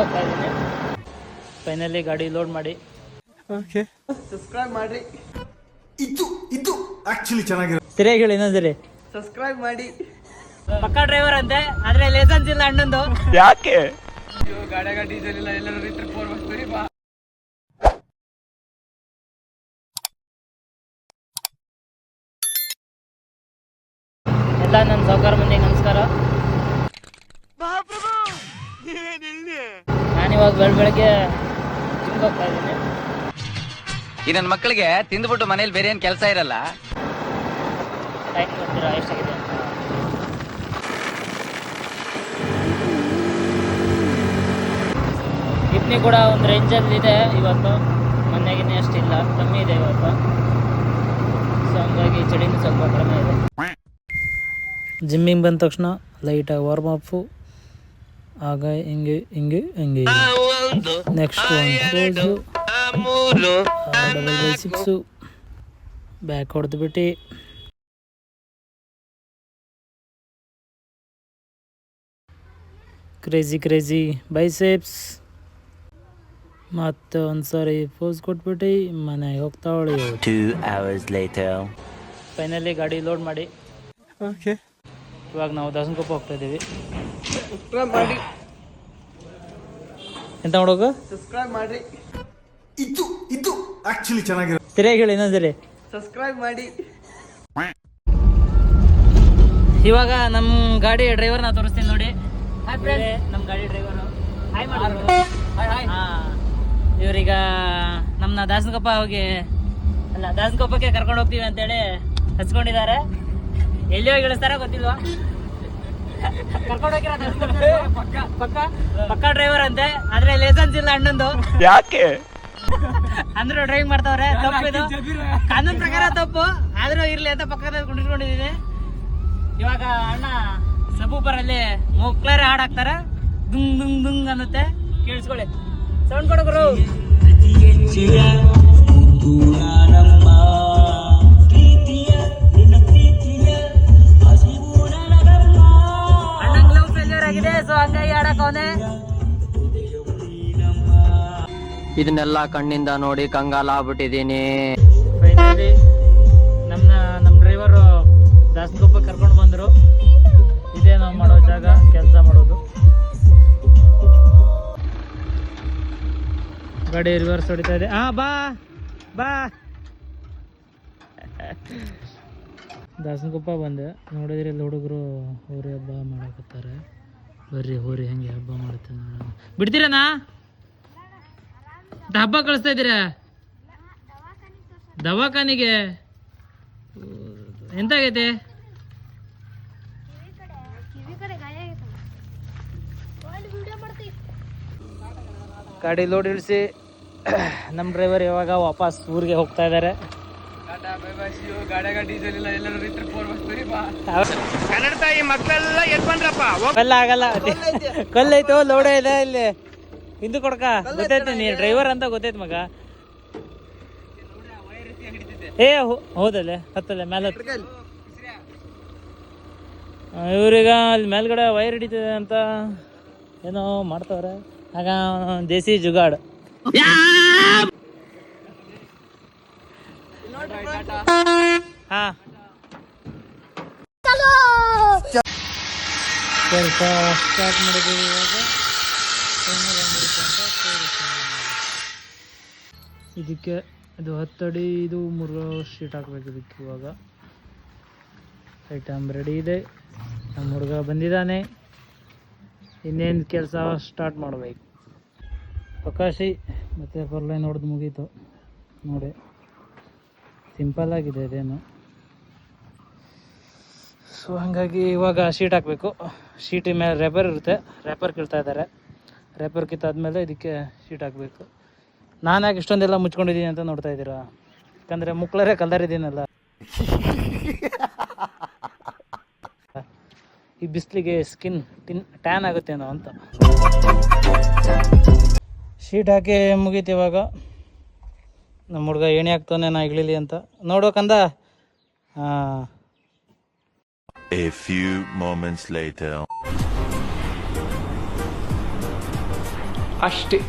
ಹೋಗ್ತಾ ಇದ್ದೀನಿ. ಫೈನಲಿ ಗಾಡಿ ಲೋಡ್ ಮಾಡಿ ಓಕೆ ಸಬ್ಸ್ಕ್ರೈಬ್ ಮಾಡ್ರಿ. ಇದು ಆಕ್ಚುಲಿ ಚೆನ್ನಾಗಿರುತ್ತೆ. ತಿರುಗಿ ಹೇಳಿ ಇನ್ನೊಂದ್ಸರಿ. ಸಬ್ಸ್ಕ್ರೈಬ್ ಮಾಡಿ. ಪಕ್ಕಾ ಡ್ರೈವರ್ ಅಂತೆ, ಆದ್ರೆ ಲೈಸೆನ್ಸ್ ಇಲ್ಲ ಅಣ್ಣಂದು. ಯಾಕೆ ಗಾಡಿಯಾಗ ಡೀಸೆಲ್ ಇಲ್ಲ, ಎಲ್ಲರೂ ರೈತರು ಫೋನ್ ಮಾಡ್ತೀರಿ ಬಾ. ಎಲ್ಲ ನನ್ನ ಸಾವುಕಾರ ಮಂದಿಗೆ ನಮಸ್ಕಾರ. ನಾನಿವಾಗ ಬೆಳಗ್ಗೆ ಜಿಮ್ಗೆ ಹೋಗ್ತಾ ಇದ್ದೀನಿ. ಈ ನನ್ನ ಮಕ್ಕಳಿಗೆ ತಿಂದ್ಬಿಟ್ಟು ಮನೇಲಿ ಬೇರೆ ಏನ್ ಕೆಲಸ ಇರಲ್ಲ. ಟೈಮ್ ಗೊತ್ತಿರ ಎಷ್ಟಾಗಿದೆ ಅಂತ. ಟಿಪ್ನಿ ಕೂಡ ಒಂದು ರೇಂಜಲ್ಲಿ ಇದೆ ಇವತ್ತು, ಮೊನ್ನೆಗಿನೇ ಅಷ್ಟಿಲ್ಲ, ಕಮ್ಮಿ ಇದೆ ಇವತ್ತು. ಸೊ ಹಂಗಾಗಿ ಚಳಿನೂ ಸ್ವಲ್ಪ ಕಡಿಮೆ ಇದೆ. ಜಿಮ್ಮಿಂಗ್ ಬಂದ ತಕ್ಷಣ ಲೈಟಾಗಿ ವಾರ್ಮ್ ಅಪ್ಪು, ಆಗ ಹಿಂಗೆ ಹಿಂಗೆ ಹಿಂಗೆ. ನೆಕ್ಸ್ಟ್ ಒಂದು ಪೋಸು, ಡಬಲ್ ಬೈಸಿಪ್ಸು, ಬ್ಯಾಕ್ ಹೊಡೆದು ಬಿಟ್ಟು ಕ್ರೇಜಿ ಬೈಸೆಪ್ಸ್, ಮತ್ತೆ ಒಂದ್ಸರಿ ಪೋಸ್ ಕೊಟ್ಬಿಟ್ಟು ಮನೆಗೆ ಹೋಗ್ತಾವಳಿ. 2 hours later. ಫೈನಲಿ ಗಾಡಿ ಲೋಡ್ ಮಾಡಿ ಓಕೆ ಇವಾಗ ನಾವು ದಾಸನಕೊಪ್ಪ ಹೋಗ್ತಾ ಇದ್ದೀವಿ. ಸಬ್ಸ್ಕ್ರೈಬ್ ಮಾಡಿ. ಎಂತ ಮಾಡೋಗ? ಸಬ್ಸ್ಕ್ರೈಬ್ ಮಾಡ್ರಿ. ಇದು ಆಕ್ಚುಲಿ ಚೆನ್ನಾಗಿರುತ್ತೆ. ತಿರುಗಿ ಹೇಳಿ ಇನ್ನೊಂದ್ಸರಿ. ಸಬ್ಸ್ಕ್ರೈಬ್ ಮಾಡಿ. ಇವಾಗ ನಮ್ಮ ಗಾಡಿ ಡ್ರೈವರ್ನ ತೋರಿಸ್ತೀನಿ ನೋಡಿ. ನಮ್ಮ ಗಾಡಿ ಡ್ರೈವರು ಹಾಯ್ ಮಾಡೋರು. ಇವ್ರೀಗ ನಮ್ಮನ್ನ ದಾಸನಕೊಪ್ಪ ದಾಸನಕೊಪ್ಪಕ್ಕೆ ಕರ್ಕೊಂಡು ಹೋಗ್ತೀವಿ ಅಂತೇಳಿ ಹಚ್ಕೊಂಡಿದ್ದಾರೆ. ಎಲ್ಲಿ ಹೋಗಿ ಇಳಿಸ್ತಾರ ಗೊತ್ತಿಲ್ವಾ. ಕರ್ಕೊಂಡು ಹೋಗಿರೋ ಪಕ್ಕ ಡ್ರೈವರ್ ಅಂತೆ, ಆದ್ರೆ ಲೈಸೆನ್ಸ್ ಇಲ್ಲ ಅಣ್ಣಂದು. ಯಾಕೆ ಅಂದ್ರೂ ಡ್ರೈವಿಂಗ್ ಮಾಡ್ತಾವ್ರೆ. ತಪ್ಪಿದು ಕಾನೂನು ಪ್ರಕಾರ ತಪ್ಪು, ಆದ್ರೂ ಇರ್ಲಿ ಅಂತ ಪಕ್ಕದಲ್ಲಿ ಕುಂಡಿಸ್ಕೊಂಡಿದ್ದೀನಿ. ಇವಾಗ ಅಣ್ಣ ಸಬೂಪರ್ ಅಲ್ಲಿ ಮೊಕ್ಲಾರೆ ಹಾಡ್ ಹಾಕ್ತಾರ, ದುಂಗ್ ದುಂಗ್ ದುಂಗ್ ಅನ್ನುತ್ತೆ, ಕೇಳಿಸ್ಕೊಳ್ಳಿ. ಸೌಂಡ್ ಕೊಡೋರು. ಅಣ್ಣಂಗ್ ಲವ್ ಫೇಲ್ಯೂರ್ ಆಗಿದೆ, ಸೊ ಹಂಗಾಗಿ ಹಾಡಕ್ ಅವನೇ. ಇದನ್ನೆಲ್ಲ ಕಣ್ಣಿಂದ ನೋಡಿ ಕಂಗಾಲ ಆಗ್ಬಿಟ್ಟಿದೀನಿ. ಫೈನಲಿ ನಮ್ಮ ಡ್ರೈವರು ದಾಸನಕೊಪ್ಪ ಕರ್ಕೊಂಡು ಬಂದರು. ಇದೇ ನಾವು ಮಾಡೋ ಜಾಗ, ಕೆಲಸ ಮಾಡೋದು. ಗಾಡಿ ರಿವರ್ಸ್ ಹೊಡಿತಾ ಇದೆ. ಬಾ ದಾಸನಕೊಪ್ಪ ಬಂದೆ. ನೋಡಿದ್ರೆ ಇಲ್ಲಿ ಹುಡುಗರು ಹೋರಿ ಹಬ್ಬ ಮಾಡಕತ್ತಾರೆ. ಬರ್ರಿ ಹೋರಿ ಹೆಂಗೆ ಹಬ್ಬ ಮಾಡುತ್ತೆ ನೋಡೋಣ. ಬಿಡ್ತೀರನಾ? ಹಬ್ಬ ಕಳಿಸ್ತಾ ಇದ್ದೀರಾ ದವಾಖಾನಿಗೆ? ಎಂತಾಗೈತೆ? ಗಾಡಿ ಲೋಡ್ ಇಳಿಸಿ ನಮ್ಮ ಡ್ರೈವರ್ ಇವಾಗ ವಾಪಸ್ ಊರಿಗೆ ಹೋಗ್ತಾ ಇದ್ದಾರೆ. ಗಾಡಿಯಾಗ ಡೀಸೆಲ್ ಇಲ್ಲ, ಎಲ್ಲರೂ ರೈತರು ಫೋನ್ ಮಾಡ್ತೀರಿ ಬಾ. ಕನ್ನಡ ತಾಯಿ ಮಕ್ಕಳೆಲ್ಲ ಎದ್ ಬಂದ್ರಪ್ಪ. ಆಗಲ್ಲ, ಕಲ್ಲೈತು, ಲೋಡೇ ಇದೆ ಇಲ್ಲಿ. ಹಿಂದೂ ಕೊಡ್ಕ ಗೊತ್ತೈತೆ, ನೀ ಡ್ರೈವರ್ ಅಂತ ಗೊತ್ತೈತೆ ಮಗ. ಹೌದಲ್ಲೇ ಹತ್ತಲ್ಲೇ ಮೇಲೆ ಇವ್ರೀಗ ಅಲ್ಲಿ ಮೇಲ್ಗಡೆ ವೈರ್ ಹಿಡಿತಿದೆ ಅಂತ ಏನೋ ಮಾಡ್ತವ್ರೆ. ಆಗ ದೇಸಿ ಜುಗಾಡ್. ಹಾ ಕೆಲಸ ಸ್ಟಾರ್ಟ್ ಮಾಡಿದ್ದೀವಿ. ಇವಾಗ ಇದಕ್ಕೆ ಇದು 10 ಅಡಿ, ಇದು 3 ಶೀಟ್ ಹಾಕ್ಬೇಕು ಇದಕ್ಕೆ. ಇವಾಗ ಐಟಮ್ ರೆಡಿ ಇದೆ. ನಮ್ಮ ಹುಡುಗ ಬಂದಿದ್ದಾನೆ, ಇನ್ನೇನು ಕೆಲಸ ಸ್ಟಾರ್ಟ್ ಮಾಡಬೇಕು. ಪ್ರಕಾಶಿ ಮತ್ತು ಪರ್ಲೈನ್ ಹೊಡೆದು ಮುಗೀತು ನೋಡಿ. ಸಿಂಪಲ್ ಆಗಿದೆ ಇದೇನು. ಸೊ ಹಾಗಾಗಿ ಇವಾಗ ಶೀಟ್ ಹಾಕಬೇಕು. ಶೀಟಿನ ಮೇಲೆ ರ್ಯಾಪರ್ ಇರುತ್ತೆ, ರ್ಯಾಪರ್ ಕಿಳ್ತಾ ಇದ್ದಾರೆ. ರ್ಯಾಪರ್ ಕಿತ್ತಾದ್ಮೇಲೆ ಇದಕ್ಕೆ ಶೀಟ್ ಹಾಕಬೇಕು. ನಾನು ಯಾಕೆ ಇಷ್ಟೊಂದೆಲ್ಲ ಮುಚ್ಕೊಂಡಿದ್ದೀನಿ ಅಂತ ನೋಡ್ತಾ ಇದ್ದೀರಾ? ಯಾಕಂದರೆ ಮುಕ್ಳರೇ ಕಲರ್ ಇದ್ದೀನಲ್ಲ. ಈ ಬಿಸಿಲಿಗೆ ಸ್ಕಿನ್ ಟ್ಯಾನ್ ಆಗುತ್ತೇನೋ ಅಂತ. ಶೀಟ್ ಹಾಕಿ ಮುಗೀತು. ಇವಾಗ ನಮ್ಮ ಹುಡುಗ ಏಣಿ ಹಾಕ್ತಾನೆ, ನಾ ಇಳಿಲಿ ಅಂತ ನೋಡೋಕಂದ. A few moments later. ಅಷ್ಟೇ.